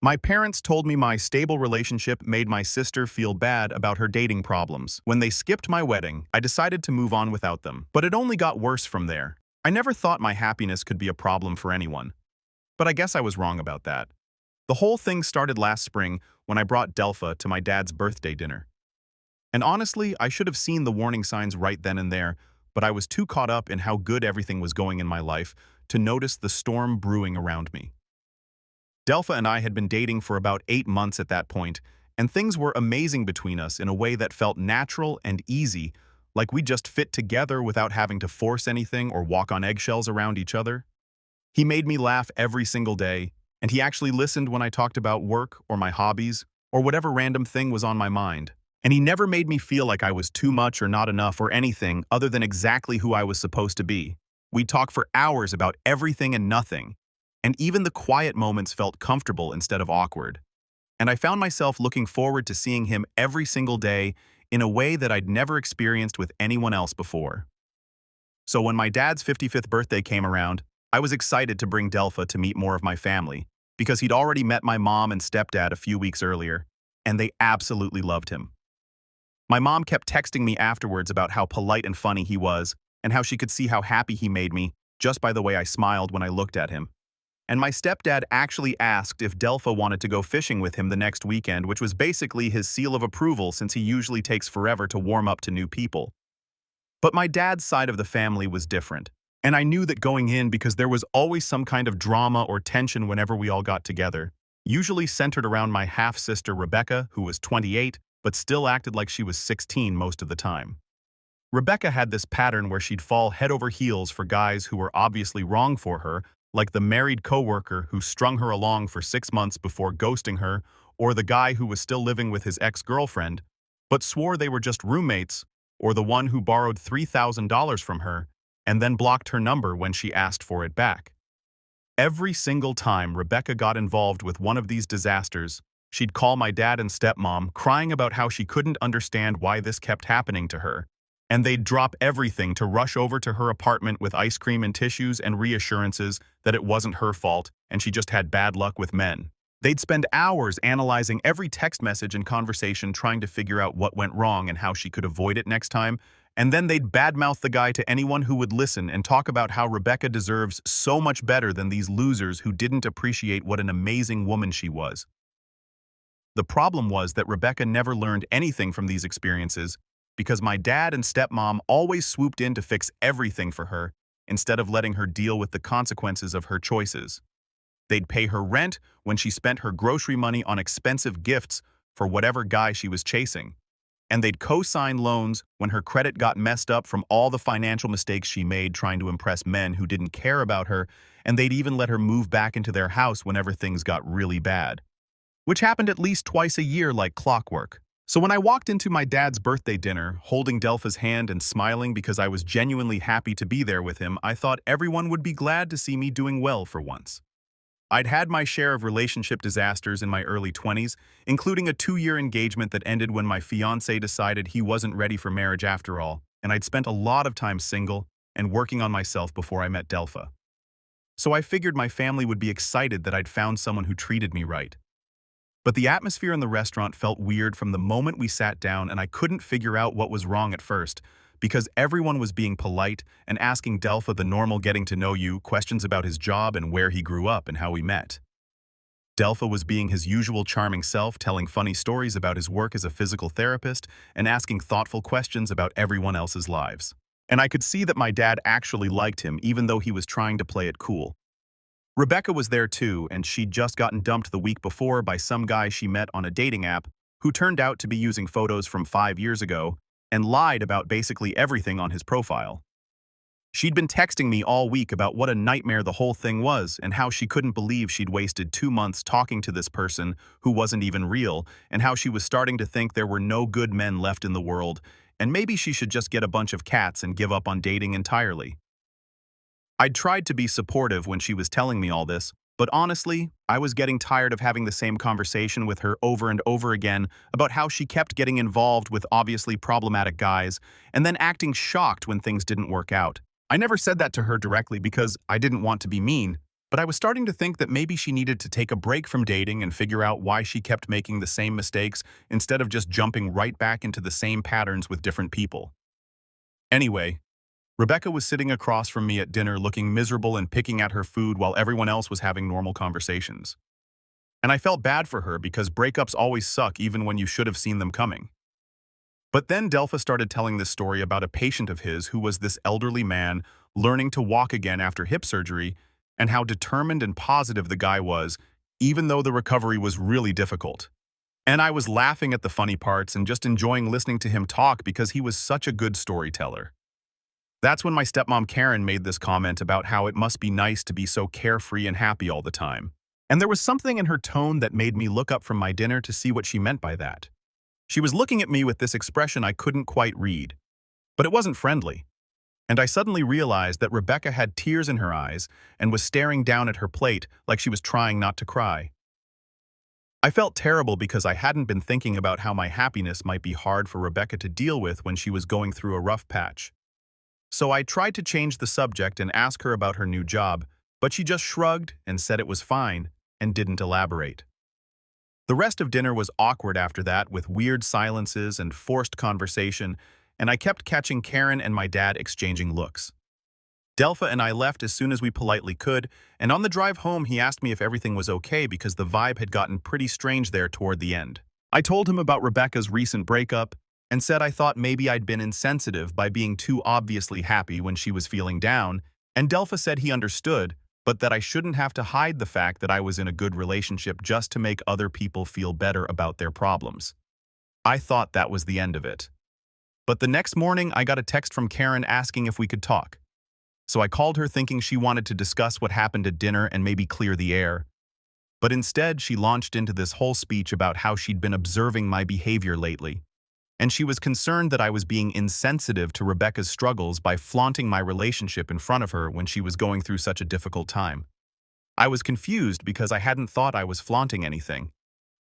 My parents told me my stable relationship made my sister feel bad about her dating problems. When they skipped my wedding, I decided to move on without them. But it only got worse from there. I never thought my happiness could be a problem for anyone. But I guess I was wrong about that. The whole thing started last spring when I brought Delpha to my dad's birthday dinner. And honestly, I should have seen the warning signs right then and there, but I was too caught up in how good everything was going in my life to notice the storm brewing around me. Delpha and I had been dating for about 8 months at that point, and things were amazing between us in a way that felt natural and easy, like we just fit together without having to force anything or walk on eggshells around each other. He made me laugh every single day, and he actually listened when I talked about work or my hobbies or whatever random thing was on my mind. And he never made me feel like I was too much or not enough or anything other than exactly who I was supposed to be. We'd talk for hours about everything and nothing, and even the quiet moments felt comfortable instead of awkward. And I found myself looking forward to seeing him every single day in a way that I'd never experienced with anyone else before. So when my dad's 55th birthday came around, I was excited to bring Delpha to meet more of my family, because he'd already met my mom and stepdad a few weeks earlier, and they absolutely loved him. My mom kept texting me afterwards about how polite and funny he was, and how she could see how happy he made me just by the way I smiled when I looked at him. And my stepdad actually asked if Delpha wanted to go fishing with him the next weekend, which was basically his seal of approval since he usually takes forever to warm up to new people. But my dad's side of the family was different, and I knew that going in because there was always some kind of drama or tension whenever we all got together, usually centered around my half-sister Rebecca, who was 28, but still acted like she was 16 most of the time. Rebecca had this pattern where she'd fall head over heels for guys who were obviously wrong for her, like the married coworker who strung her along for 6 months before ghosting her, or the guy who was still living with his ex-girlfriend, but swore they were just roommates, or the one who borrowed $3,000 from her and then blocked her number when she asked for it back. Every single time Rebecca got involved with one of these disasters, she'd call my dad and stepmom crying about how she couldn't understand why this kept happening to her, and they'd drop everything to rush over to her apartment with ice cream and tissues and reassurances that it wasn't her fault and she just had bad luck with men. They'd spend hours analyzing every text message and conversation trying to figure out what went wrong and how she could avoid it next time, and then they'd badmouth the guy to anyone who would listen and talk about how Rebecca deserves so much better than these losers who didn't appreciate what an amazing woman she was. The problem was that Rebecca never learned anything from these experiences because my dad and stepmom always swooped in to fix everything for her instead of letting her deal with the consequences of her choices. They'd pay her rent when she spent her grocery money on expensive gifts for whatever guy she was chasing. And they'd co-sign loans when her credit got messed up from all the financial mistakes she made trying to impress men who didn't care about her, and they'd even let her move back into their house whenever things got really bad, which happened at least twice a year like clockwork. So when I walked into my dad's birthday dinner, holding Delpha's hand and smiling because I was genuinely happy to be there with him, I thought everyone would be glad to see me doing well for once. I'd had my share of relationship disasters in my early 20s, including a 2-year engagement that ended when my fiancé decided he wasn't ready for marriage after all, and I'd spent a lot of time single and working on myself before I met Delpha. So I figured my family would be excited that I'd found someone who treated me right. But the atmosphere in the restaurant felt weird from the moment we sat down, and I couldn't figure out what was wrong at first, because everyone was being polite and asking Delpha the normal getting-to-know-you questions about his job and where he grew up and how we met. Delpha was being his usual charming self, telling funny stories about his work as a physical therapist and asking thoughtful questions about everyone else's lives. And I could see that my dad actually liked him, even though he was trying to play it cool. Rebecca was there too, and she'd just gotten dumped the week before by some guy she met on a dating app who turned out to be using photos from 5 years ago and lied about basically everything on his profile. She'd been texting me all week about what a nightmare the whole thing was and how she couldn't believe she'd wasted 2 months talking to this person who wasn't even real, and how she was starting to think there were no good men left in the world and maybe she should just get a bunch of cats and give up on dating entirely. I'd tried to be supportive when she was telling me all this, but honestly, I was getting tired of having the same conversation with her over and over again about how she kept getting involved with obviously problematic guys and then acting shocked when things didn't work out. I never said that to her directly because I didn't want to be mean, But I was starting to think that maybe she needed to take a break from dating and figure out why she kept making the same mistakes instead of just jumping right back into the same patterns with different people. Anyway, Rebecca was sitting across from me at dinner looking miserable and picking at her food while everyone else was having normal conversations. And I felt bad for her because breakups always suck even when you should have seen them coming. But then Delpha started telling this story about a patient of his who was this elderly man learning to walk again after hip surgery and how determined and positive the guy was, even though the recovery was really difficult. And I was laughing at the funny parts and just enjoying listening to him talk because he was such a good storyteller. That's when my stepmom Karen made this comment about how it must be nice to be so carefree and happy all the time. And there was something in her tone that made me look up from my dinner to see what she meant by that. She was looking at me with this expression I couldn't quite read, but it wasn't friendly. And I suddenly realized that Rebecca had tears in her eyes and was staring down at her plate like she was trying not to cry. I felt terrible because I hadn't been thinking about how my happiness might be hard for Rebecca to deal with when she was going through a rough patch. So I tried to change the subject and ask her about her new job, but she just shrugged and said it was fine and didn't elaborate. The rest of dinner was awkward after that, with weird silences and forced conversation, and I kept catching Karen and my dad exchanging looks. Delpha and I left as soon as we politely could, and on the drive home he asked me if everything was okay because the vibe had gotten pretty strange there toward the end. I told him about Rebecca's recent breakup and said I thought maybe I'd been insensitive by being too obviously happy when she was feeling down, and Delpha said he understood, but that I shouldn't have to hide the fact that I was in a good relationship just to make other people feel better about their problems. I thought that was the end of it. But the next morning I got a text from Karen asking if we could talk. So I called her thinking she wanted to discuss what happened at dinner and maybe clear the air. But instead she launched into this whole speech about how she'd been observing my behavior lately. And she was concerned that I was being insensitive to Rebecca's struggles by flaunting my relationship in front of her when she was going through such a difficult time. I was confused because I hadn't thought I was flaunting anything.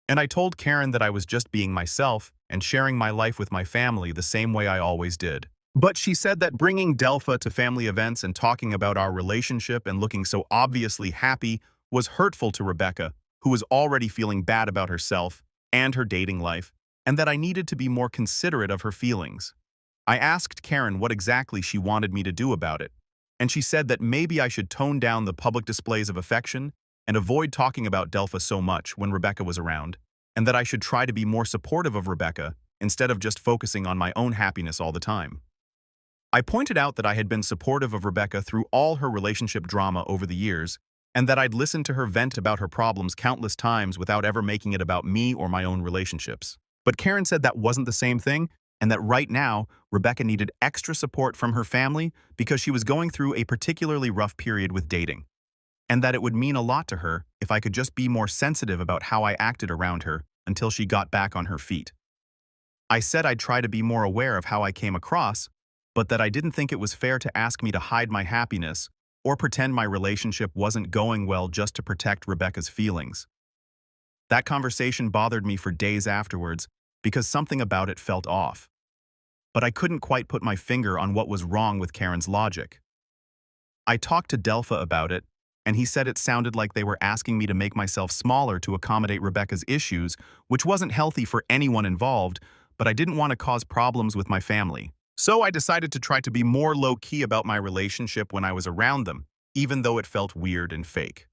And I told Karen that I was just being myself and sharing my life with my family the same way I always did. But she said that bringing Delpha to family events and talking about our relationship and looking so obviously happy was hurtful to Rebecca, who was already feeling bad about herself and her dating life, and that I needed to be more considerate of her feelings. I asked Karen what exactly she wanted me to do about it, and she said that maybe I should tone down the public displays of affection and avoid talking about Delpha so much when Rebecca was around, and that I should try to be more supportive of Rebecca instead of just focusing on my own happiness all the time. I pointed out that I had been supportive of Rebecca through all her relationship drama over the years, and that I'd listened to her vent about her problems countless times without ever making it about me or my own relationships. But Karen said that wasn't the same thing, and that right now, Rebecca needed extra support from her family because she was going through a particularly rough period with dating, and that it would mean a lot to her if I could just be more sensitive about how I acted around her until she got back on her feet. I said I'd try to be more aware of how I came across, but that I didn't think it was fair to ask me to hide my happiness or pretend my relationship wasn't going well just to protect Rebecca's feelings. That conversation bothered me for days afterwards because something about it felt off. But I couldn't quite put my finger on what was wrong with Karen's logic. I talked to Delpha about it, and he said it sounded like they were asking me to make myself smaller to accommodate Rebecca's issues, which wasn't healthy for anyone involved, but I didn't want to cause problems with my family. So I decided to try to be more low-key about my relationship when I was around them, even though it felt weird and fake.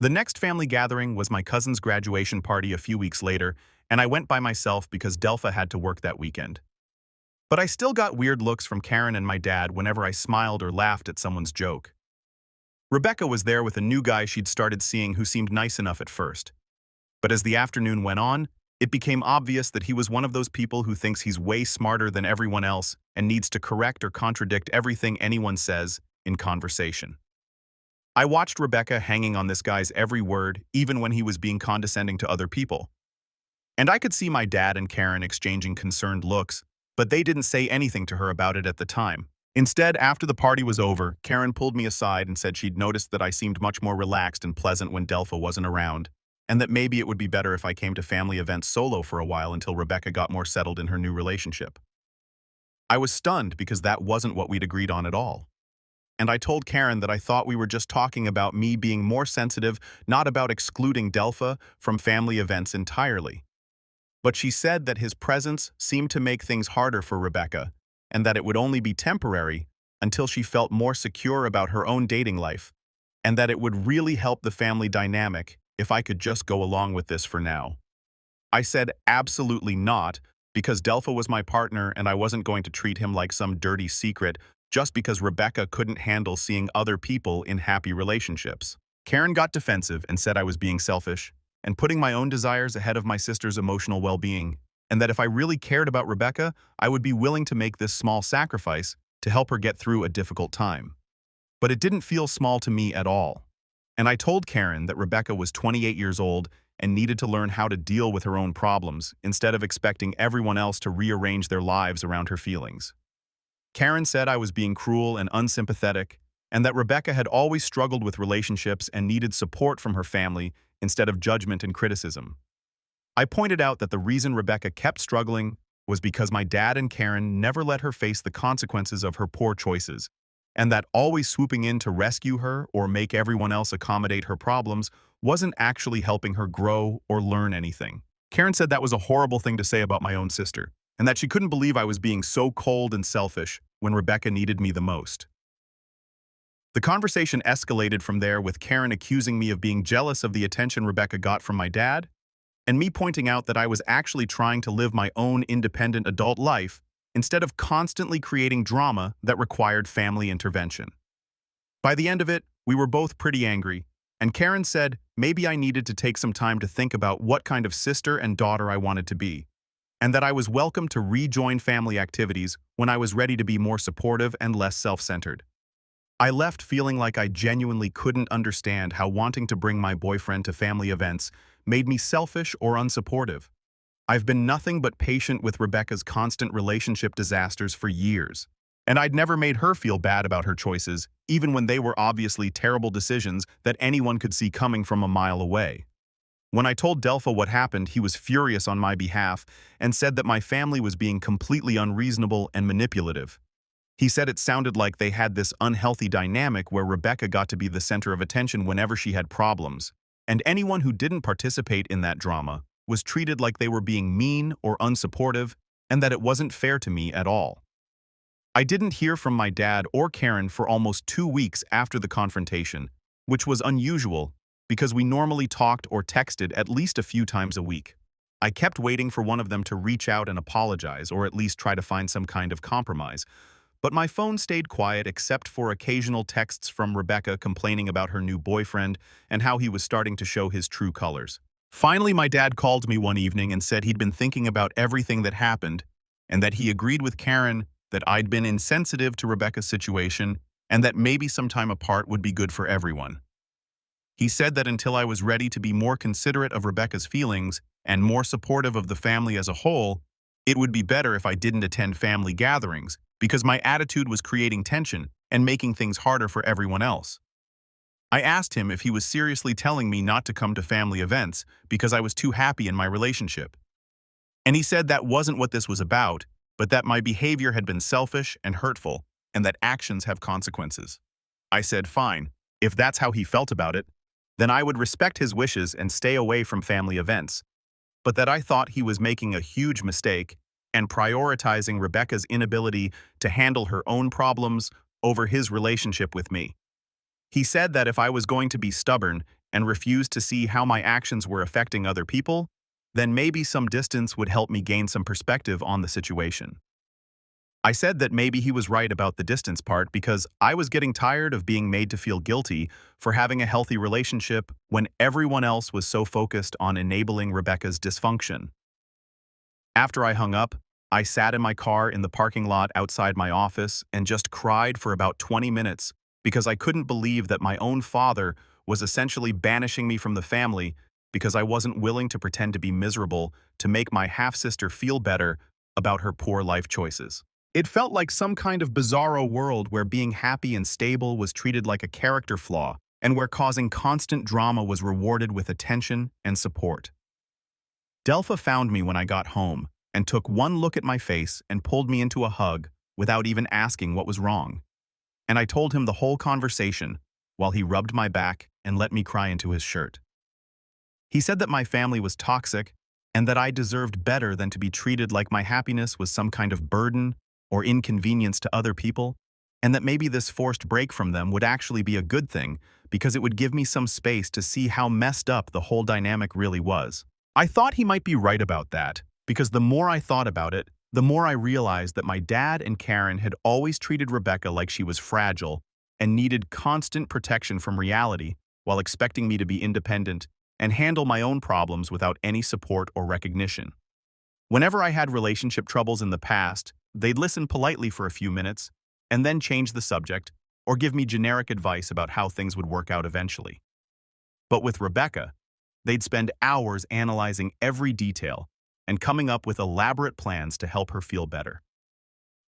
The next family gathering was my cousin's graduation party a few weeks later, and I went by myself because Delpha had to work that weekend. But I still got weird looks from Karen and my dad whenever I smiled or laughed at someone's joke. Rebecca was there with a new guy she'd started seeing who seemed nice enough at first. But as the afternoon went on, it became obvious that he was one of those people who thinks he's way smarter than everyone else and needs to correct or contradict everything anyone says in conversation. I watched Rebecca hanging on this guy's every word, even when he was being condescending to other people. And I could see my dad and Karen exchanging concerned looks, but they didn't say anything to her about it at the time. Instead, after the party was over, Karen pulled me aside and said she'd noticed that I seemed much more relaxed and pleasant when Delpha wasn't around, and that maybe it would be better if I came to family events solo for a while until Rebecca got more settled in her new relationship. I was stunned because that wasn't what we'd agreed on at all. and I told Karen that I thought we were just talking about me being more sensitive, not about excluding Delpha from family events entirely. But she said that his presence seemed to make things harder for Rebecca, and that it would only be temporary until she felt more secure about her own dating life, and that it would really help the family dynamic if I could just go along with this for now. I said absolutely not, because Delpha was my partner and I wasn't going to treat him like some dirty secret just because Rebecca couldn't handle seeing other people in happy relationships. Karen got defensive and said I was being selfish and putting my own desires ahead of my sister's emotional well-being, and that if I really cared about Rebecca, I would be willing to make this small sacrifice to help her get through a difficult time. But it didn't feel small to me at all. And I told Karen that Rebecca was 28 years old and needed to learn how to deal with her own problems instead of expecting everyone else to rearrange their lives around her feelings. Karen said I was being cruel and unsympathetic, and that Rebecca had always struggled with relationships and needed support from her family instead of judgment and criticism. I pointed out that the reason Rebecca kept struggling was because my dad and Karen never let her face the consequences of her poor choices, and that always swooping in to rescue her or make everyone else accommodate her problems wasn't actually helping her grow or learn anything. Karen said that was a horrible thing to say about my own sister, and that she couldn't believe I was being so cold and selfish when Rebecca needed me the most. The conversation escalated from there, with Karen accusing me of being jealous of the attention Rebecca got from my dad, and me pointing out that I was actually trying to live my own independent adult life instead of constantly creating drama that required family intervention. By the end of it, we were both pretty angry, and Karen said maybe I needed to take some time to think about what kind of sister and daughter I wanted to be, and that I was welcome to rejoin family activities when I was ready to be more supportive and less self-centered. I left feeling like I genuinely couldn't understand how wanting to bring my boyfriend to family events made me selfish or unsupportive. I've been nothing but patient with Rebecca's constant relationship disasters for years, and I'd never made her feel bad about her choices, even when they were obviously terrible decisions that anyone could see coming from a mile away. When I told Delpha what happened, he was furious on my behalf and said that my family was being completely unreasonable and manipulative. He said it sounded like they had this unhealthy dynamic where Rebecca got to be the center of attention whenever she had problems, and anyone who didn't participate in that drama was treated like they were being mean or unsupportive, and that it wasn't fair to me at all. I didn't hear from my dad or Karen for almost 2 weeks after the confrontation, which was unusual because we normally talked or texted at least a few times a week. I kept waiting for one of them to reach out and apologize, or at least try to find some kind of compromise. But my phone stayed quiet except for occasional texts from Rebecca complaining about her new boyfriend and how he was starting to show his true colors. Finally, my dad called me one evening and said he'd been thinking about everything that happened and that he agreed with Karen that I'd been insensitive to Rebecca's situation and that maybe some time apart would be good for everyone. He said that until I was ready to be more considerate of Rebecca's feelings and more supportive of the family as a whole, it would be better if I didn't attend family gatherings, because my attitude was creating tension and making things harder for everyone else. I asked him if he was seriously telling me not to come to family events because I was too happy in my relationship. And he said that wasn't what this was about, but that my behavior had been selfish and hurtful, and that actions have consequences. I said fine, if that's how he felt about it, then I would respect his wishes and stay away from family events, but that I thought he was making a huge mistake and prioritizing Rebecca's inability to handle her own problems over his relationship with me. He said that if I was going to be stubborn and refuse to see how my actions were affecting other people, then maybe some distance would help me gain some perspective on the situation. I said that maybe he was right about the distance part because I was getting tired of being made to feel guilty for having a healthy relationship when everyone else was so focused on enabling Rebecca's dysfunction. After I hung up, I sat in my car in the parking lot outside my office and just cried for about 20 minutes because I couldn't believe that my own father was essentially banishing me from the family because I wasn't willing to pretend to be miserable to make my half-sister feel better about her poor life choices. It felt like some kind of bizarro world where being happy and stable was treated like a character flaw and where causing constant drama was rewarded with attention and support. Delpha found me when I got home and took one look at my face and pulled me into a hug without even asking what was wrong. and I told him the whole conversation while he rubbed my back and let me cry into his shirt. He said that my family was toxic and that I deserved better than to be treated like my happiness was some kind of burden or inconvenience to other people, and that maybe this forced break from them would actually be a good thing because it would give me some space to see how messed up the whole dynamic really was. I thought he might be right about that, because the more I thought about it, the more I realized that my dad and Karen had always treated Rebecca like she was fragile and needed constant protection from reality while expecting me to be independent and handle my own problems without any support or recognition. Whenever I had relationship troubles in the past, they'd listen politely for a few minutes and then change the subject or give me generic advice about how things would work out eventually. But with Rebecca, they'd spend hours analyzing every detail and coming up with elaborate plans to help her feel better.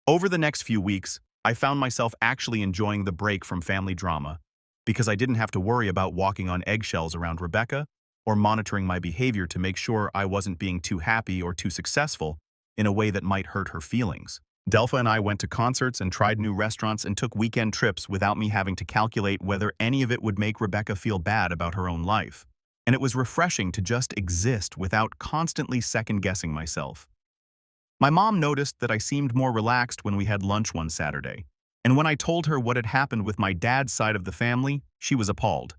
Over the next few weeks, I found myself actually enjoying the break from family drama because I didn't have to worry about walking on eggshells around Rebecca or monitoring my behavior to make sure I wasn't being too happy or too successful in a way that might hurt her feelings. Delpha and I went to concerts and tried new restaurants and took weekend trips without me having to calculate whether any of it would make Rebecca feel bad about her own life. And it was refreshing to just exist without constantly second-guessing myself. My mom noticed that I seemed more relaxed when we had lunch one Saturday, and when I told her what had happened with my dad's side of the family, she was appalled.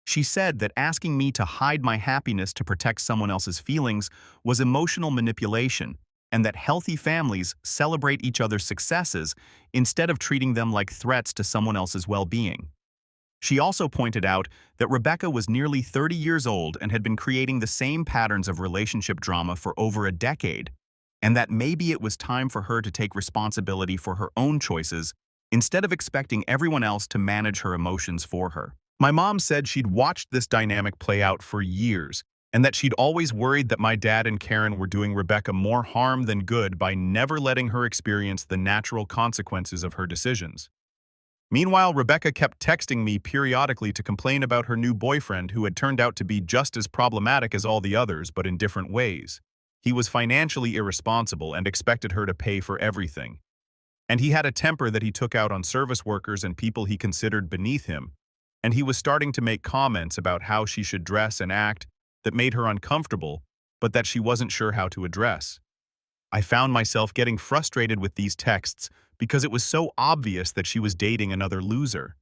She said that asking me to hide my happiness to protect someone else's feelings was emotional manipulation, and that healthy families celebrate each other's successes instead of treating them like threats to someone else's well-being. She also pointed out that Rebecca was nearly 30 years old and had been creating the same patterns of relationship drama for over a decade, and that maybe it was time for her to take responsibility for her own choices instead of expecting everyone else to manage her emotions for her. My mom said she'd watched this dynamic play out for years, and that she'd always worried that my dad and Karen were doing Rebecca more harm than good by never letting her experience the natural consequences of her decisions. Meanwhile, Rebecca kept texting me periodically to complain about her new boyfriend who had turned out to be just as problematic as all the others, but in different ways. He was financially irresponsible and expected her to pay for everything. And he had a temper that he took out on service workers and people he considered beneath him. And he was starting to make comments about how she should dress and act that made her uncomfortable, but that she wasn't sure how to address. I found myself getting frustrated with these texts because it was so obvious that she was dating another loser.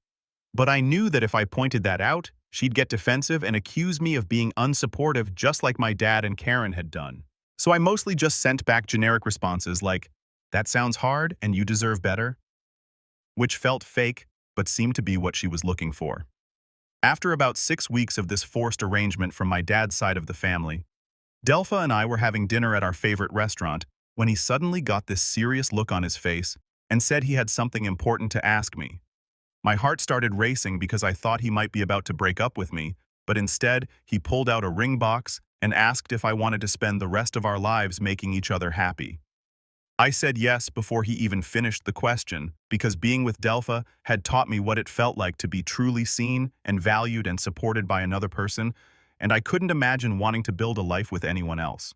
But I knew that if I pointed that out, she'd get defensive and accuse me of being unsupportive just like my dad and Karen had done. So I mostly just sent back generic responses like, "That sounds hard and you deserve better," which felt fake but seemed to be what she was looking for. After about 6 weeks of this forced arrangement from my dad's side of the family, Delpha and I were having dinner at our favorite restaurant when he suddenly got this serious look on his face and said he had something important to ask me. My heart started racing because I thought he might be about to break up with me, but instead he pulled out a ring box and asked if I wanted to spend the rest of our lives making each other happy. I said yes before he even finished the question, because being with Delpha had taught me what it felt like to be truly seen and valued and supported by another person, and I couldn't imagine wanting to build a life with anyone else.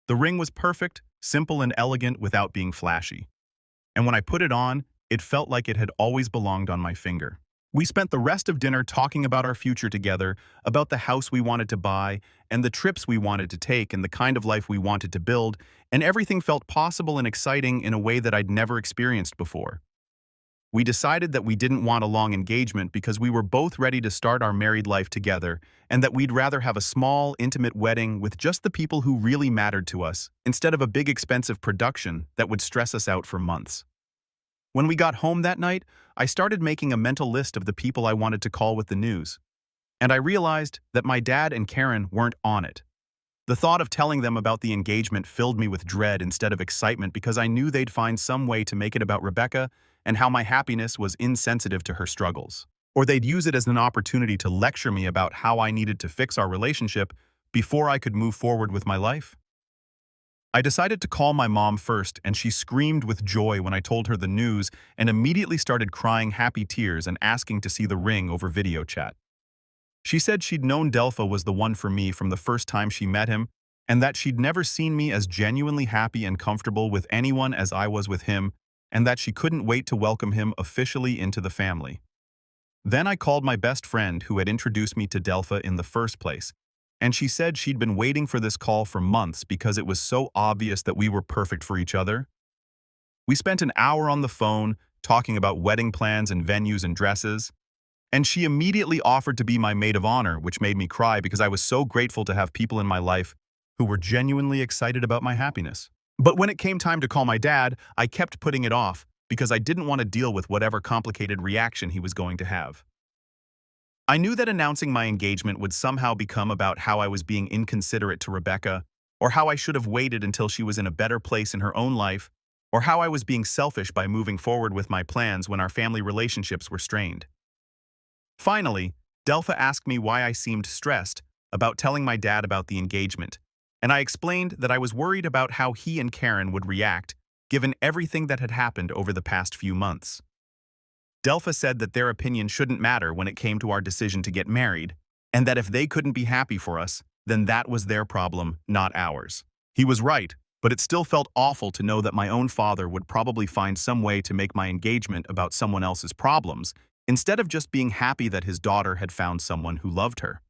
The ring was perfect, simple and elegant without being flashy. And when I put it on, it felt like it had always belonged on my finger. We spent the rest of dinner talking about our future together, about the house we wanted to buy, and the trips we wanted to take, and the kind of life we wanted to build, and everything felt possible and exciting in a way that I'd never experienced before. We decided that we didn't want a long engagement because we were both ready to start our married life together, and that we'd rather have a small, intimate wedding with just the people who really mattered to us, instead of a big expensive production that would stress us out for months. When we got home that night, I started making a mental list of the people I wanted to call with the news. And I realized that my dad and Karen weren't on it. The thought of telling them about the engagement filled me with dread instead of excitement because I knew they'd find some way to make it about Rebecca and how my happiness was insensitive to her struggles. Or they'd use it as an opportunity to lecture me about how I needed to fix our relationship before I could move forward with my life. I decided to call my mom first, and she screamed with joy when I told her the news and immediately started crying happy tears and asking to see the ring over video chat. She said she'd known Delpha was the one for me from the first time she met him, and that she'd never seen me as genuinely happy and comfortable with anyone as I was with him, and that she couldn't wait to welcome him officially into the family. Then I called my best friend who had introduced me to Delpha in the first place, and she said she'd been waiting for this call for months because it was so obvious that we were perfect for each other. We spent an hour on the phone talking about wedding plans and venues and dresses, and she immediately offered to be my maid of honor, which made me cry because I was so grateful to have people in my life who were genuinely excited about my happiness. But when it came time to call my dad, I kept putting it off because I didn't want to deal with whatever complicated reaction he was going to have. I knew that announcing my engagement would somehow become about how I was being inconsiderate to Rebecca, or how I should have waited until she was in a better place in her own life, or how I was being selfish by moving forward with my plans when our family relationships were strained. Finally, Delpha asked me why I seemed stressed about telling my dad about the engagement, and I explained that I was worried about how he and Karen would react given everything that had happened over the past few months. Delpha said that their opinion shouldn't matter when it came to our decision to get married, and that if they couldn't be happy for us, then that was their problem, not ours. He was right, but it still felt awful to know that my own father would probably find some way to make my engagement about someone else's problems, instead of just being happy that his daughter had found someone who loved her.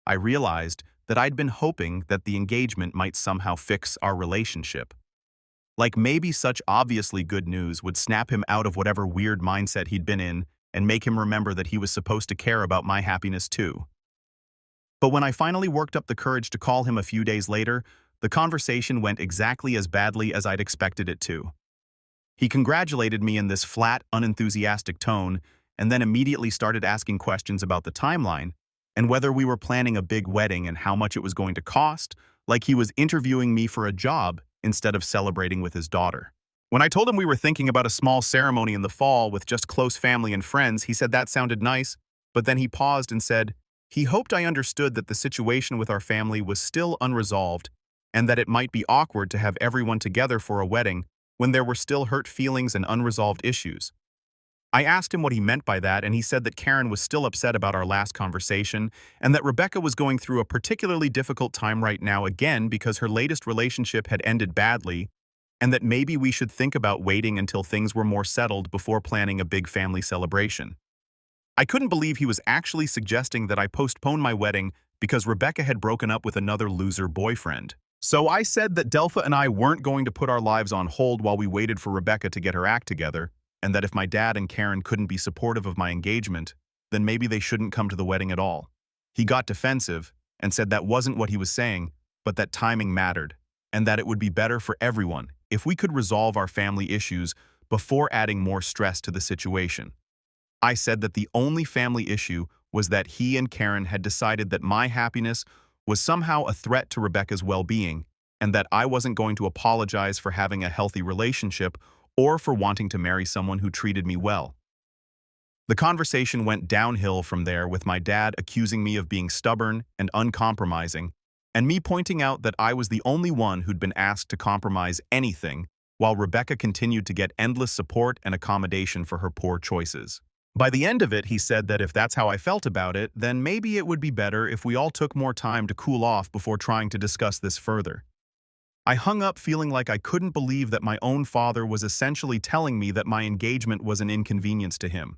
I realized that I'd been hoping that the engagement might somehow fix our relationship. Like maybe such obviously good news would snap him out of whatever weird mindset he'd been in and make him remember that he was supposed to care about my happiness too. But when I finally worked up the courage to call him a few days later, the conversation went exactly as badly as I'd expected it to. He congratulated me in this flat, unenthusiastic tone, and then immediately started asking questions about the timeline and whether we were planning a big wedding and how much it was going to cost, like he was interviewing me for a job instead of celebrating with his daughter. When I told him we were thinking about a small ceremony in the fall with just close family and friends, he said that sounded nice, but then he paused and said he hoped I understood that the situation with our family was still unresolved and that it might be awkward to have everyone together for a wedding when there were still hurt feelings and unresolved issues. I asked him what he meant by that, and he said that Karen was still upset about our last conversation and that Rebecca was going through a particularly difficult time right now again because her latest relationship had ended badly, and that maybe we should think about waiting until things were more settled before planning a big family celebration. I couldn't believe he was actually suggesting that I postpone my wedding because Rebecca had broken up with another loser boyfriend. So I said that Delpha and I weren't going to put our lives on hold while we waited for Rebecca to get her act together, and that if my dad and Karen couldn't be supportive of my engagement, then maybe they shouldn't come to the wedding at all. He got defensive and said that wasn't what he was saying, but that timing mattered, and that it would be better for everyone if we could resolve our family issues before adding more stress to the situation. I said that the only family issue was that he and Karen had decided that my happiness was somehow a threat to Rebecca's well-being, and that I wasn't going to apologize for having a healthy relationship or for wanting to marry someone who treated me well. The conversation went downhill from there, with my dad accusing me of being stubborn and uncompromising, and me pointing out that I was the only one who'd been asked to compromise anything, while Rebecca continued to get endless support and accommodation for her poor choices. By the end of it, he said that if that's how I felt about it, then maybe it would be better if we all took more time to cool off before trying to discuss this further. I hung up feeling like I couldn't believe that my own father was essentially telling me that my engagement was an inconvenience to him.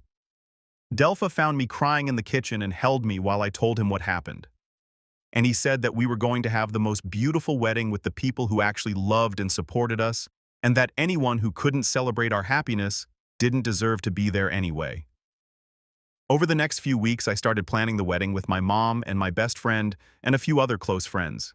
Delpha found me crying in the kitchen and held me while I told him what happened. And he said that we were going to have the most beautiful wedding with the people who actually loved and supported us, and that anyone who couldn't celebrate our happiness didn't deserve to be there anyway. Over the next few weeks, I started planning the wedding with my mom and my best friend and a few other close friends.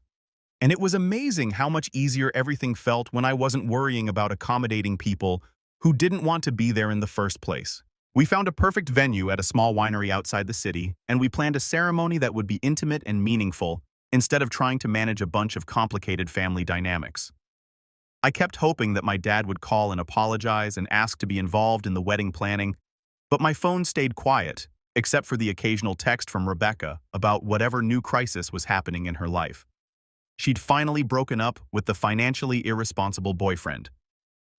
And it was amazing how much easier everything felt when I wasn't worrying about accommodating people who didn't want to be there in the first place. We found a perfect venue at a small winery outside the city, and we planned a ceremony that would be intimate and meaningful instead of trying to manage a bunch of complicated family dynamics. I kept hoping that my dad would call and apologize and ask to be involved in the wedding planning, but my phone stayed quiet, except for the occasional text from Rebecca about whatever new crisis was happening in her life. She'd finally broken up with the financially irresponsible boyfriend.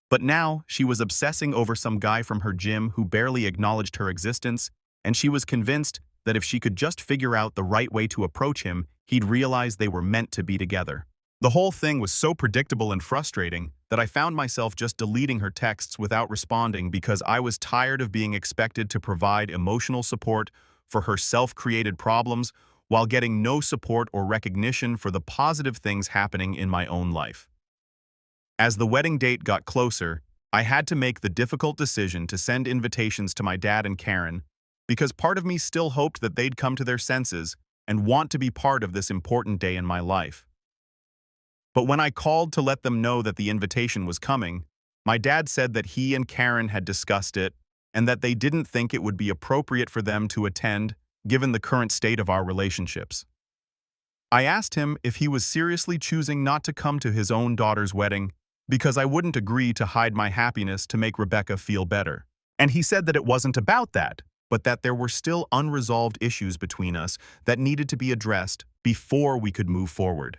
But now she was obsessing over some guy from her gym who barely acknowledged her existence, and she was convinced that if she could just figure out the right way to approach him, he'd realize they were meant to be together. The whole thing was so predictable and frustrating that I found myself just deleting her texts without responding because I was tired of being expected to provide emotional support for her self-created problems while getting no support or recognition for the positive things happening in my own life. As the wedding date got closer, I had to make the difficult decision to send invitations to my dad and Karen because part of me still hoped that they'd come to their senses and want to be part of this important day in my life. But when I called to let them know that the invitation was coming, my dad said that he and Karen had discussed it and that they didn't think it would be appropriate for them to attend given the current state of our relationships. I asked him if he was seriously choosing not to come to his own daughter's wedding because I wouldn't agree to hide my happiness to make Rebecca feel better. And he said that it wasn't about that, but that there were still unresolved issues between us that needed to be addressed before we could move forward.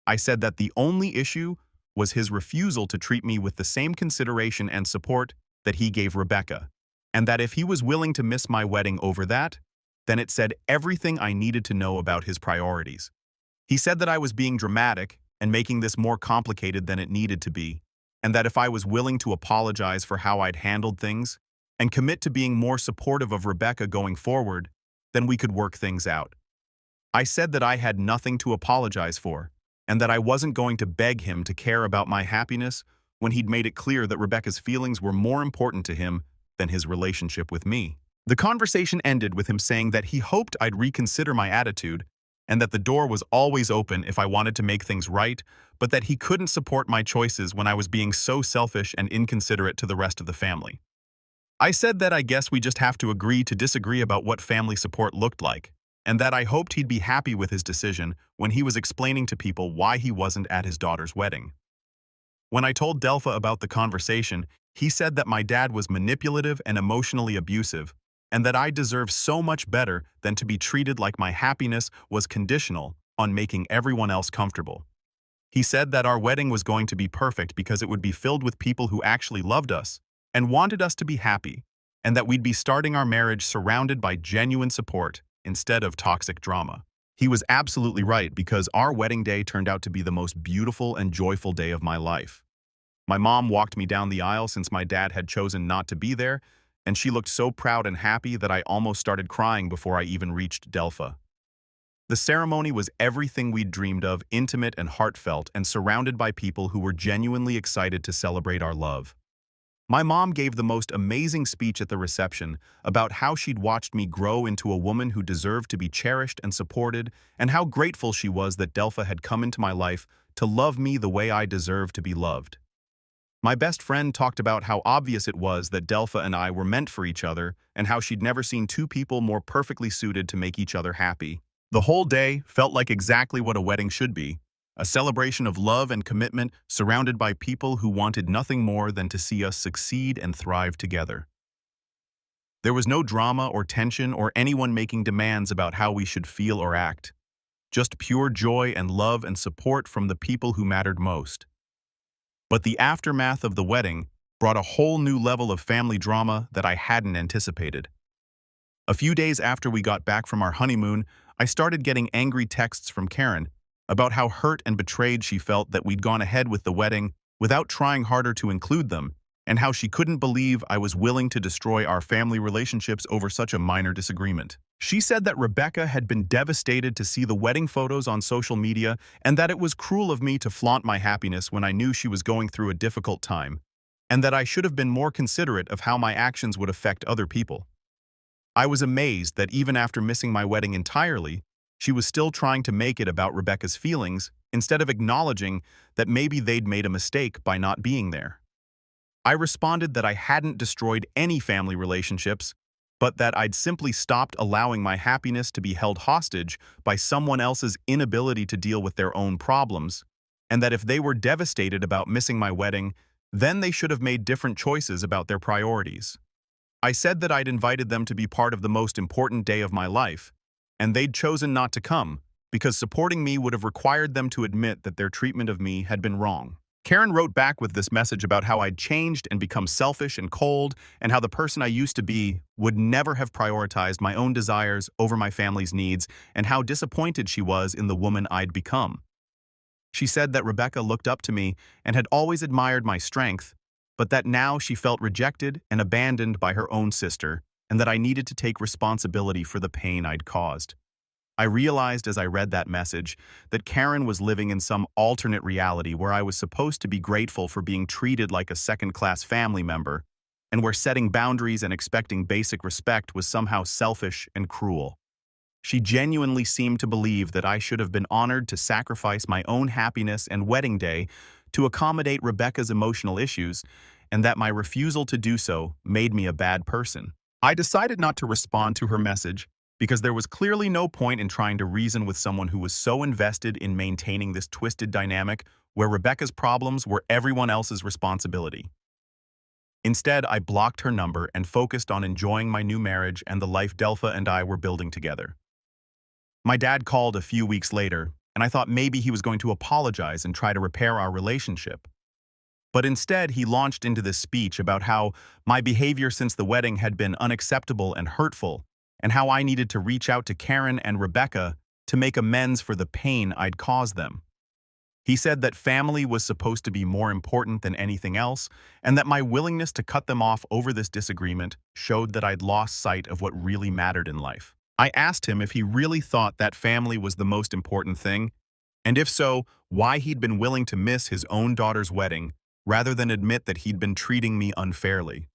I said that the only issue was his refusal to treat me with the same consideration and support that he gave Rebecca, and that if he was willing to miss my wedding over that, then it said everything I needed to know about his priorities. He said that I was being dramatic and making this more complicated than it needed to be, and that if I was willing to apologize for how I'd handled things and commit to being more supportive of Rebecca going forward, then we could work things out. I said that I had nothing to apologize for, and that I wasn't going to beg him to care about my happiness when he'd made it clear that Rebecca's feelings were more important to him than his relationship with me. The conversation ended with him saying that he hoped I'd reconsider my attitude and that the door was always open if I wanted to make things right, but that he couldn't support my choices when I was being so selfish and inconsiderate to the rest of the family. I said that I guess we just have to agree to disagree about what family support looked like, and that I hoped he'd be happy with his decision when he was explaining to people why he wasn't at his daughter's wedding. When I told Delpha about the conversation, he said that my dad was manipulative and emotionally abusive, and that I deserve so much better than to be treated like my happiness was conditional on making everyone else comfortable. He said that our wedding was going to be perfect because it would be filled with people who actually loved us and wanted us to be happy, and that we'd be starting our marriage surrounded by genuine support instead of toxic drama. He was absolutely right because our wedding day turned out to be the most beautiful and joyful day of my life. My mom walked me down the aisle since my dad had chosen not to be there, and she looked so proud and happy that I almost started crying before I even reached Delpha. The ceremony was everything we'd dreamed of, intimate and heartfelt, and surrounded by people who were genuinely excited to celebrate our love. My mom gave the most amazing speech at the reception about how she'd watched me grow into a woman who deserved to be cherished and supported, and how grateful she was that Delpha had come into my life to love me the way I deserved to be loved. My best friend talked about how obvious it was that Delpha and I were meant for each other, and how she'd never seen two people more perfectly suited to make each other happy. The whole day felt like exactly what a wedding should be. A celebration of love and commitment surrounded by people who wanted nothing more than to see us succeed and thrive together. There was no drama or tension or anyone making demands about how we should feel or act. Just pure joy and love and support from the people who mattered most. But the aftermath of the wedding brought a whole new level of family drama that I hadn't anticipated. A few days after we got back from our honeymoon, I started getting angry texts from Karen about how hurt and betrayed she felt that we'd gone ahead with the wedding without trying harder to include them, and how she couldn't believe I was willing to destroy our family relationships over such a minor disagreement. She said that Rebecca had been devastated to see the wedding photos on social media and that it was cruel of me to flaunt my happiness when I knew she was going through a difficult time, and that I should have been more considerate of how my actions would affect other people. I was amazed that even after missing my wedding entirely, she was still trying to make it about Rebecca's feelings instead of acknowledging that maybe they'd made a mistake by not being there. I responded that I hadn't destroyed any family relationships, but that I'd simply stopped allowing my happiness to be held hostage by someone else's inability to deal with their own problems, and that if they were devastated about missing my wedding, then they should have made different choices about their priorities. I said that I'd invited them to be part of the most important day of my life, and they'd chosen not to come because supporting me would have required them to admit that their treatment of me had been wrong. Karen wrote back with this message about how I'd changed and become selfish and cold, and how the person I used to be would never have prioritized my own desires over my family's needs, and how disappointed she was in the woman I'd become. She said that Rebecca looked up to me and had always admired my strength, but that now she felt rejected and abandoned by her own sister, and that I needed to take responsibility for the pain I'd caused. I realized as I read that message that Karen was living in some alternate reality where I was supposed to be grateful for being treated like a second-class family member, and where setting boundaries and expecting basic respect was somehow selfish and cruel. She genuinely seemed to believe that I should have been honored to sacrifice my own happiness and wedding day to accommodate Rebecca's emotional issues, and that my refusal to do so made me a bad person. I decided not to respond to her message because there was clearly no point in trying to reason with someone who was so invested in maintaining this twisted dynamic where Rebecca's problems were everyone else's responsibility. Instead, I blocked her number and focused on enjoying my new marriage and the life Delpha and I were building together. My dad called a few weeks later, and I thought maybe he was going to apologize and try to repair our relationship. But instead, he launched into this speech about how my behavior since the wedding had been unacceptable and hurtful, and how I needed to reach out to Karen and Rebecca to make amends for the pain I'd caused them. He said that family was supposed to be more important than anything else, and that my willingness to cut them off over this disagreement showed that I'd lost sight of what really mattered in life. I asked him if he really thought that family was the most important thing, and if so, why he'd been willing to miss his own daughter's wedding rather than admit that he'd been treating me unfairly.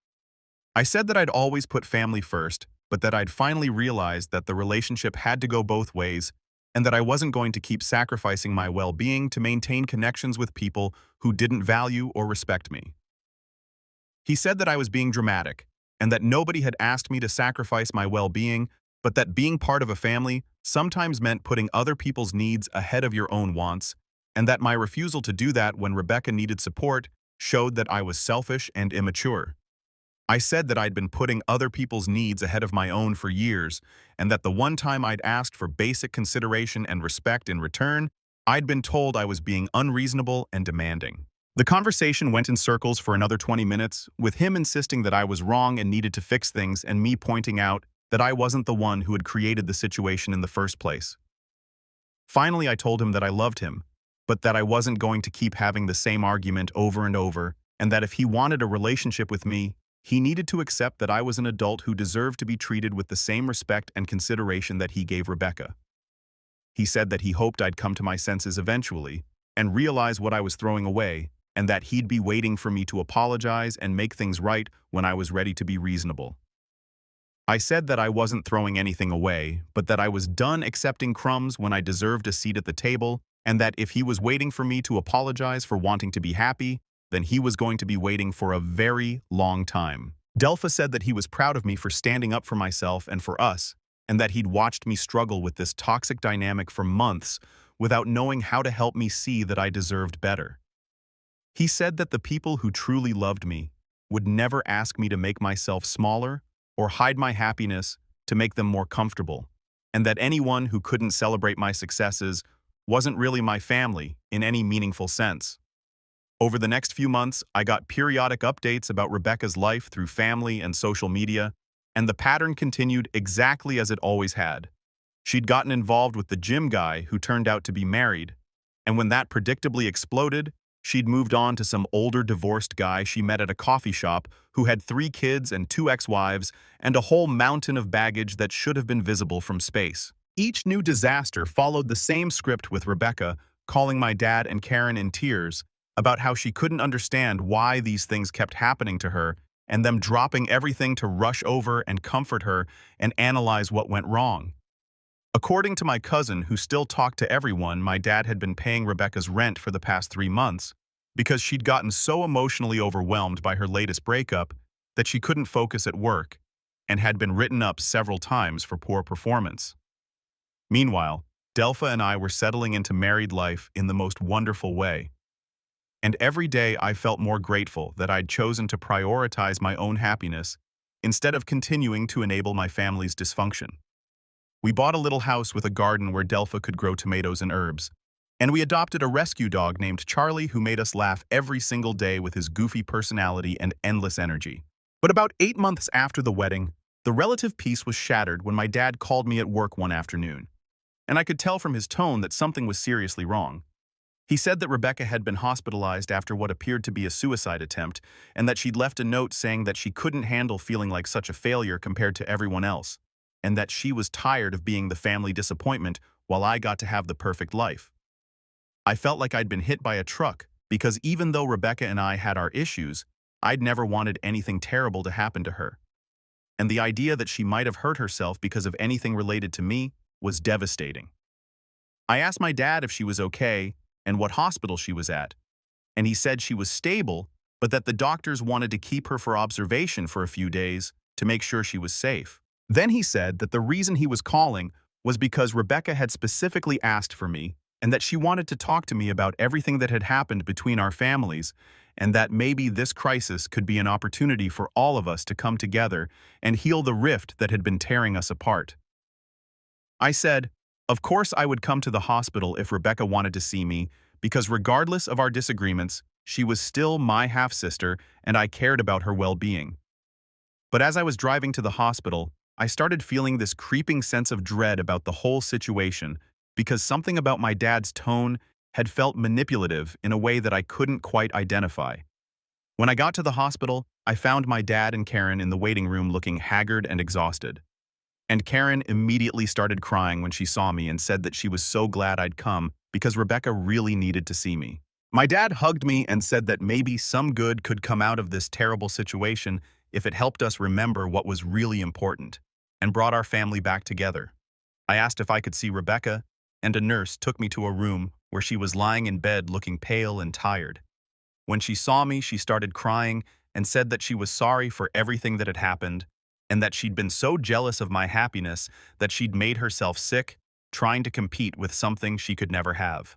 I said that I'd always put family first, but that I'd finally realized that the relationship had to go both ways, and that I wasn't going to keep sacrificing my well-being to maintain connections with people who didn't value or respect me. He said that I was being dramatic, and that nobody had asked me to sacrifice my well-being, but that being part of a family sometimes meant putting other people's needs ahead of your own wants, and that my refusal to do that when Rebecca needed support showed that I was selfish and immature. I said that I'd been putting other people's needs ahead of my own for years, and that the one time I'd asked for basic consideration and respect in return, I'd been told I was being unreasonable and demanding. The conversation went in circles for another 20 minutes, with him insisting that I was wrong and needed to fix things, and me pointing out that I wasn't the one who had created the situation in the first place. Finally, I told him that I loved him, but that I wasn't going to keep having the same argument over and over, and that if he wanted a relationship with me, he needed to accept that I was an adult who deserved to be treated with the same respect and consideration that he gave Rebecca. He said that he hoped I'd come to my senses eventually and realize what I was throwing away, and that he'd be waiting for me to apologize and make things right when I was ready to be reasonable. I said that I wasn't throwing anything away, but that I was done accepting crumbs when I deserved a seat at the table, and that if he was waiting for me to apologize for wanting to be happy, then he was going to be waiting for a very long time. Delpha said that he was proud of me for standing up for myself and for us, and that he'd watched me struggle with this toxic dynamic for months without knowing how to help me see that I deserved better. He said that the people who truly loved me would never ask me to make myself smaller or hide my happiness to make them more comfortable, and that anyone who couldn't celebrate my successes wasn't really my family in any meaningful sense. Over the next few months, I got periodic updates about Rebecca's life through family and social media, and the pattern continued exactly as it always had. She'd gotten involved with the gym guy who turned out to be married, and when that predictably exploded, she'd moved on to some older divorced guy she met at a coffee shop who had 3 kids and 2 ex-wives and a whole mountain of baggage that should have been visible from space. Each new disaster followed the same script, with Rebecca calling my dad and Karen in tears about how she couldn't understand why these things kept happening to her, and them dropping everything to rush over and comfort her and analyze what went wrong. According to my cousin, who still talked to everyone, my dad had been paying Rebecca's rent for the past 3 months because she'd gotten so emotionally overwhelmed by her latest breakup that she couldn't focus at work and had been written up several times for poor performance. Meanwhile, Delpha and I were settling into married life in the most wonderful way. And every day I felt more grateful that I'd chosen to prioritize my own happiness instead of continuing to enable my family's dysfunction. We bought a little house with a garden where Delpha could grow tomatoes and herbs, and we adopted a rescue dog named Charlie who made us laugh every single day with his goofy personality and endless energy. But about 8 months after the wedding, the relative peace was shattered when my dad called me at work one afternoon, and I could tell from his tone that something was seriously wrong. He said that Rebecca had been hospitalized after what appeared to be a suicide attempt, and that she'd left a note saying that she couldn't handle feeling like such a failure compared to everyone else, and that she was tired of being the family disappointment while I got to have the perfect life. I felt like I'd been hit by a truck because even though Rebecca and I had our issues, I'd never wanted anything terrible to happen to her. And the idea that she might have hurt herself because of anything related to me was devastating. I asked my dad if she was okay and what hospital she was at, and he said she was stable, but that the doctors wanted to keep her for observation for a few days to make sure she was safe. Then he said that the reason he was calling was because Rebecca had specifically asked for me and that she wanted to talk to me about everything that had happened between our families, and that maybe this crisis could be an opportunity for all of us to come together and heal the rift that had been tearing us apart. I said, of course I would come to the hospital if Rebecca wanted to see me, because regardless of our disagreements, she was still my half-sister and I cared about her well-being. But as I was driving to the hospital, I started feeling this creeping sense of dread about the whole situation because something about my dad's tone had felt manipulative in a way that I couldn't quite identify. When I got to the hospital, I found my dad and Karen in the waiting room looking haggard and exhausted. And Karen immediately started crying when she saw me and said that she was so glad I'd come because Rebecca really needed to see me. My dad hugged me and said that maybe some good could come out of this terrible situation if it helped us remember what was really important and brought our family back together. I asked if I could see Rebecca, and a nurse took me to a room where she was lying in bed looking pale and tired. When she saw me, she started crying and said that she was sorry for everything that had happened and that she'd been so jealous of my happiness that she'd made herself sick, trying to compete with something she could never have.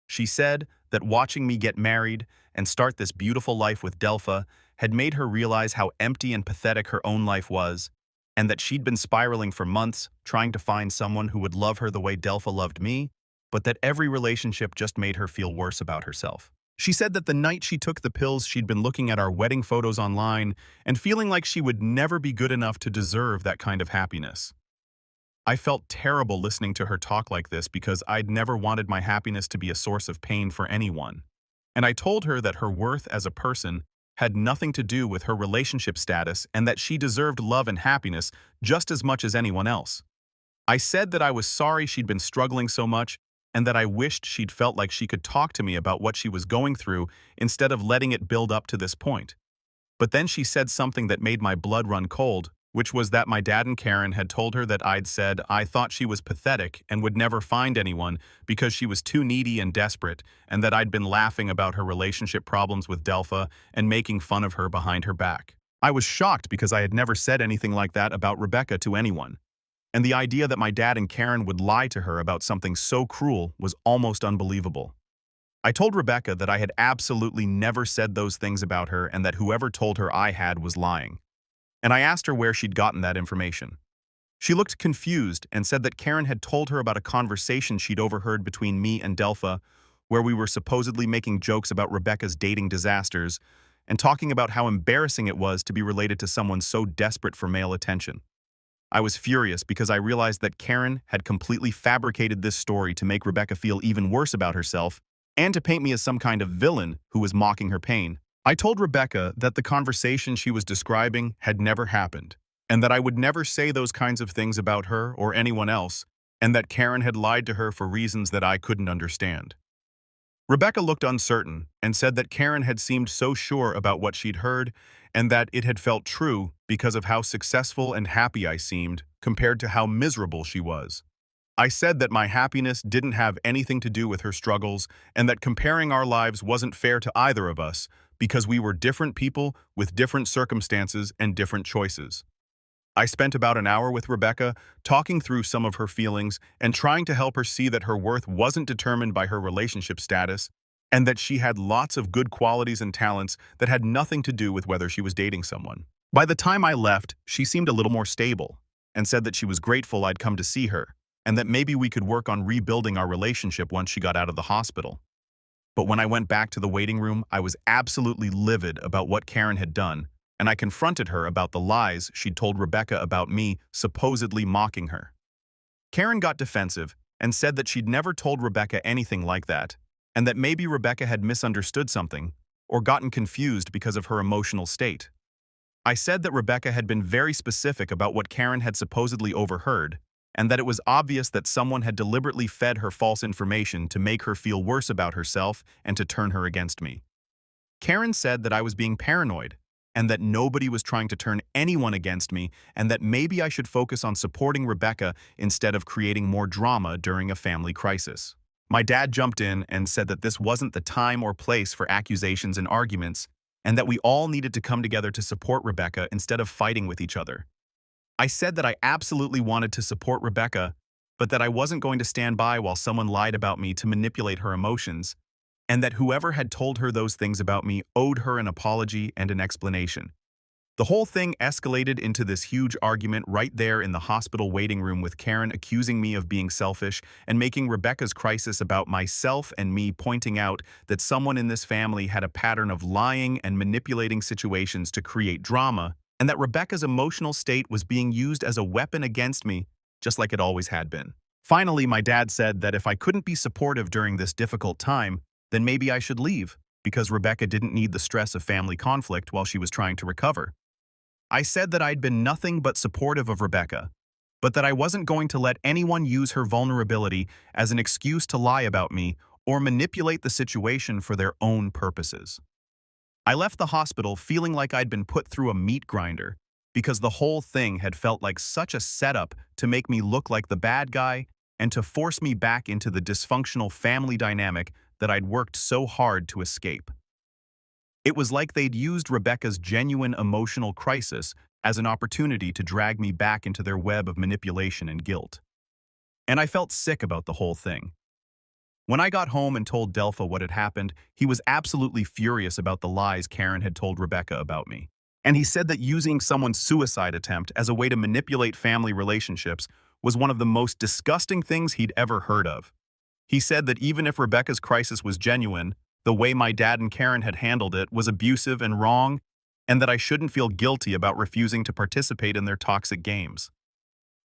She said that watching me get married and start this beautiful life with Delpha had made her realize how empty and pathetic her own life was, and that she'd been spiraling for months trying to find someone who would love her the way Delpha loved me, but that every relationship just made her feel worse about herself. She said that the night she took the pills, she'd been looking at our wedding photos online and feeling like she would never be good enough to deserve that kind of happiness. I felt terrible listening to her talk like this because I'd never wanted my happiness to be a source of pain for anyone. And I told her that her worth as a person had nothing to do with her relationship status and that she deserved love and happiness just as much as anyone else. I said that I was sorry she'd been struggling so much and that I wished she'd felt like she could talk to me about what she was going through instead of letting it build up to this point. But then she said something that made my blood run cold, which was that my dad and Karen had told her that I'd said I thought she was pathetic and would never find anyone because she was too needy and desperate, and that I'd been laughing about her relationship problems with Delpha and making fun of her behind her back. I was shocked because I had never said anything like that about Rebecca to anyone. And the idea that my dad and Karen would lie to her about something so cruel was almost unbelievable. I told Rebecca that I had absolutely never said those things about her and that whoever told her I had was lying. And I asked her where she'd gotten that information. She looked confused and said that Karen had told her about a conversation she'd overheard between me and Delpha, where we were supposedly making jokes about Rebecca's dating disasters and talking about how embarrassing it was to be related to someone so desperate for male attention. I was furious because I realized that Karen had completely fabricated this story to make Rebecca feel even worse about herself and to paint me as some kind of villain who was mocking her pain. I told Rebecca that the conversation she was describing had never happened, and that I would never say those kinds of things about her or anyone else, and that Karen had lied to her for reasons that I couldn't understand. Rebecca looked uncertain and said that Karen had seemed so sure about what she'd heard and that it had felt true because of how successful and happy I seemed compared to how miserable she was. I said that my happiness didn't have anything to do with her struggles and that comparing our lives wasn't fair to either of us because we were different people with different circumstances and different choices. I spent about an hour with Rebecca, talking through some of her feelings and trying to help her see that her worth wasn't determined by her relationship status and that she had lots of good qualities and talents that had nothing to do with whether she was dating someone. By the time I left, she seemed a little more stable and said that she was grateful I'd come to see her and that maybe we could work on rebuilding our relationship once she got out of the hospital. But when I went back to the waiting room, I was absolutely livid about what Karen had done, and I confronted her about the lies she'd told Rebecca about me, supposedly mocking her. Karen got defensive and said that she'd never told Rebecca anything like that, and that maybe Rebecca had misunderstood something or gotten confused because of her emotional state. I said that Rebecca had been very specific about what Karen had supposedly overheard, and that it was obvious that someone had deliberately fed her false information to make her feel worse about herself and to turn her against me. Karen said that I was being paranoid, and that nobody was trying to turn anyone against me, and that maybe I should focus on supporting Rebecca instead of creating more drama during a family crisis. My dad jumped in and said that this wasn't the time or place for accusations and arguments, and that we all needed to come together to support Rebecca instead of fighting with each other. I said that I absolutely wanted to support Rebecca, but that I wasn't going to stand by while someone lied about me to manipulate her emotions, and that whoever had told her those things about me owed her an apology and an explanation. The whole thing escalated into this huge argument right there in the hospital waiting room, with Karen accusing me of being selfish and making Rebecca's crisis about myself and me, pointing out that someone in this family had a pattern of lying and manipulating situations to create drama, and that Rebecca's emotional state was being used as a weapon against me, just like it always had been. Finally, my dad said that if I couldn't be supportive during this difficult time, then maybe I should leave, because Rebecca didn't need the stress of family conflict while she was trying to recover. I said that I'd been nothing but supportive of Rebecca, but that I wasn't going to let anyone use her vulnerability as an excuse to lie about me or manipulate the situation for their own purposes. I left the hospital feeling like I'd been put through a meat grinder, because the whole thing had felt like such a setup to make me look like the bad guy and to force me back into the dysfunctional family dynamic that I'd worked so hard to escape. It was like they'd used Rebecca's genuine emotional crisis as an opportunity to drag me back into their web of manipulation and guilt. And I felt sick about the whole thing. When I got home and told Delpha what had happened, he was absolutely furious about the lies Karen had told Rebecca about me. And he said that using someone's suicide attempt as a way to manipulate family relationships was one of the most disgusting things he'd ever heard of. He said that even if Rebecca's crisis was genuine, the way my dad and Karen had handled it was abusive and wrong, and that I shouldn't feel guilty about refusing to participate in their toxic games.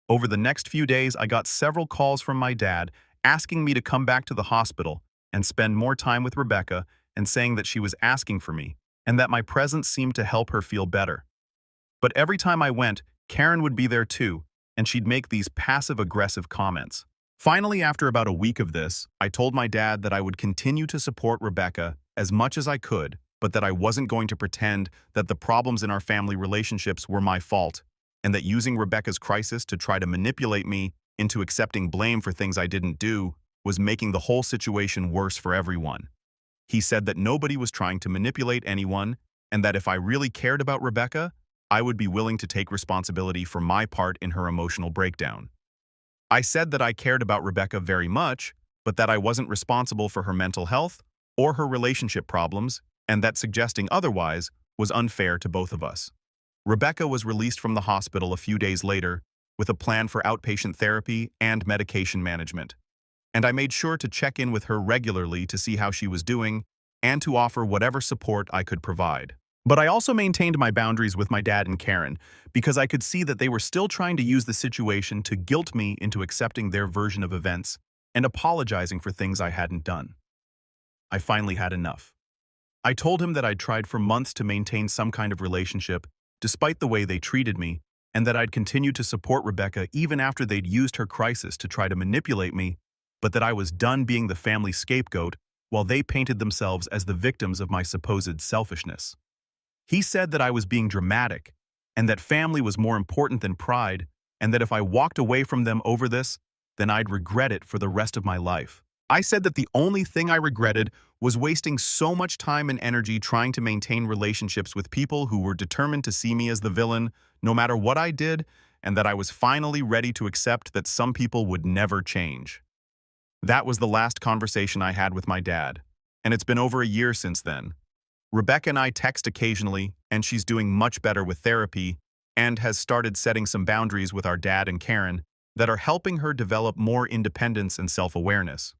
Over the next few days, I got several calls from my dad asking me to come back to the hospital and spend more time with Rebecca, and saying that she was asking for me, and that my presence seemed to help her feel better. But every time I went, Karen would be there too, and she'd make these passive-aggressive comments. Finally, after about a week of this, I told my dad that I would continue to support Rebecca as much as I could, but that I wasn't going to pretend that the problems in our family relationships were my fault, and that using Rebecca's crisis to try to manipulate me into accepting blame for things I didn't do was making the whole situation worse for everyone. He said that nobody was trying to manipulate anyone, and that if I really cared about Rebecca, I would be willing to take responsibility for my part in her emotional breakdown. I said that I cared about Rebecca very much, but that I wasn't responsible for her mental health or her relationship problems, and that suggesting otherwise was unfair to both of us. Rebecca was released from the hospital a few days later with a plan for outpatient therapy and medication management, and I made sure to check in with her regularly to see how she was doing and to offer whatever support I could provide. But I also maintained my boundaries with my dad and Karen, because I could see that they were still trying to use the situation to guilt me into accepting their version of events and apologizing for things I hadn't done. I finally had enough. I told him that I'd tried for months to maintain some kind of relationship, despite the way they treated me, and that I'd continue to support Rebecca even after they'd used her crisis to try to manipulate me, but that I was done being the family scapegoat while they painted themselves as the victims of my supposed selfishness. He said that I was being dramatic, and that family was more important than pride, and that if I walked away from them over this, then I'd regret it for the rest of my life. I said that the only thing I regretted was wasting so much time and energy trying to maintain relationships with people who were determined to see me as the villain, no matter what I did, and that I was finally ready to accept that some people would never change. That was the last conversation I had with my dad, and it's been over a year since then. Rebecca and I text occasionally, and she's doing much better with therapy and has started setting some boundaries with our dad and Karen that are helping her develop more independence and self-awareness.